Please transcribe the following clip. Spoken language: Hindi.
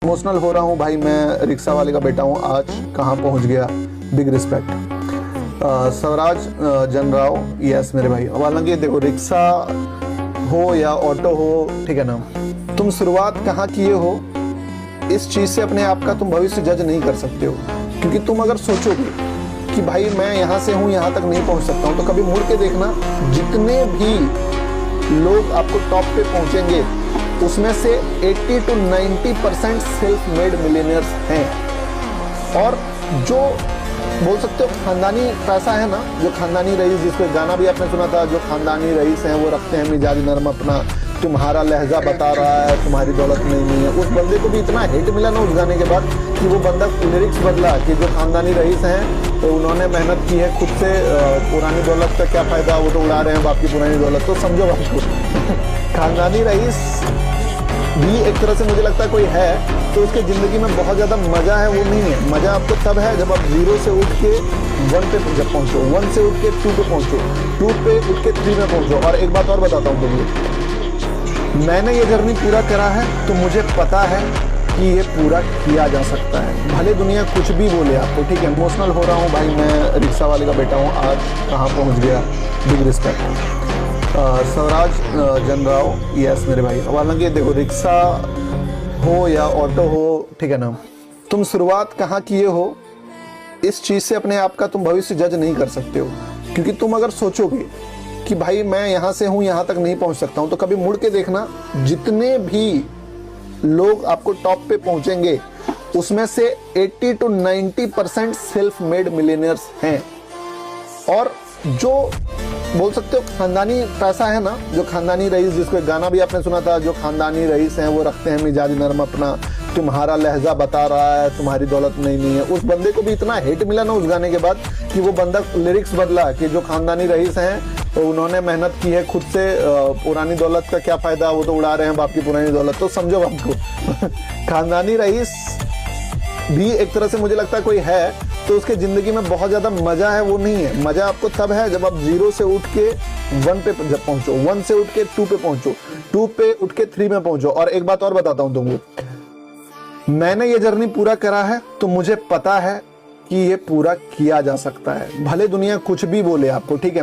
इमोशनल हो रहा हूँ भाई, मैं रिक्शा वाले का बेटा हूँ। आज कहाँ पहुँच गया, बिग रिस्पेक्ट। स्वराज जनराव, यस मेरे भाई। हालांकि देखो, रिक्शा हो या ऑटो हो, ठीक है ना, तुम शुरुआत कहाँ किए हो इस चीज़ से अपने आप का तुम भविष्य जज नहीं कर सकते हो। क्योंकि तुम अगर सोचोगे कि भाई मैं यहाँ से हूँ, यहाँ तक नहीं पहुँच सकता हूँ, तो कभी मुड़ के देखना, जितने भी लोग आपको टॉप पे पहुँचेंगे उसमें से 80 to 90% सेल्फ मेड मिलियनियर्स हैं। और जो बोल सकते हो खानदानी पैसा है ना, जो खानदानी रईस, जिसपे गाना भी आपने सुना था, जो खानदानी रईस हैं वो रखते हैं मिजाज नरम अपना, तुम्हारा लहजा बता रहा है तुम्हारी दौलत नहीं है। उस बंदे को भी इतना हिट मिला ना उस गाने के बाद कि वो बंदा लिरिक्स बदला कि जो खानदानी रईस हैं तो उन्होंने मेहनत की है खुद से, पुरानी दौलत का क्या फ़ायदा, वो तो उड़ा रहे हैं बाप की पुरानी दौलत। तो समझो बात को खानदानी रईस भी एक तरह से मुझे लगता है कोई है तो उसके ज़िंदगी में बहुत ज़्यादा मज़ा है, वो नहीं है। मज़ा आपको तब है जब आप 0 से उठ के 1 पे जब पहुँचो, 1 से उठ के 2 पे पहुँचो, 2 पे उठ के 3 में पहुँचो। और एक बात और बताता हूँ तुमको, मैंने ये जर्नी पूरा करा है तो मुझे पता है कि ये पूरा किया जा सकता है, भले दुनिया कुछ भी बोले आपको। ठीक है, इमोशनल हो रहा हूँ भाई, मैं रिक्शा वाले का बेटा हूँ। आज कहाँ पहुँच गया, बिग रिस्पेक्ट। स्वराज जनराव, यस मेरे भाई। हालांकि देखो, रिक्शा हो या ऑटो हो, ठीक है ना, तुम शुरुआत कहाँ किए हो इस चीज़ से अपने आप का तुम भविष्य जज नहीं कर सकते हो। क्योंकि तुम अगर सोचोगे कि भाई मैं यहाँ से हूँ, यहाँ तक नहीं पहुँच सकता हूँ, तो कभी मुड़ के देखना, जितने भी लोग आपको टॉप पे पहुँचेंगे उसमें से 80 to 90% सेल्फ मेड मिलियनियर्स हैं। और जो बोल सकते हो खानदानी पैसा है ना, जो खानदानी रईस, जिसपे गाना भी आपने सुना था, जो खानदानी रईस हैं वो रखते हैं मिजाज नरम अपना, तुम्हारा लहजा बता रहा है तुम्हारी दौलत नहीं है। उस बंदे को भी इतना हिट मिला ना उस गाने के बाद कि वो बंदा लिरिक्स बदला कि जो खानदानी रईस हैं तो उन्होंने मेहनत की है खुद से, पुरानी दौलत का क्या फ़ायदा, वो तो उड़ा रहे हैं बाप की पुरानी दौलत। तो समझो बात को खानदानी रईस भी एक तरह से मुझे लगता है कोई है तो उसके ज़िंदगी में बहुत ज़्यादा मज़ा है, वो नहीं है। मज़ा आपको तब है जब आप 0 से उठ के 1 पे जब पहुँचो, 1 से उठ के 2 पे पहुँचो, 2 पे उठ के 3 में पहुँचो। और एक बात और बताता हूँ तुमको, मैंने ये जर्नी पूरा करा है तो मुझे पता है कि ये पूरा किया जा सकता है, भले दुनिया कुछ भी बोले आपको। ठीक है।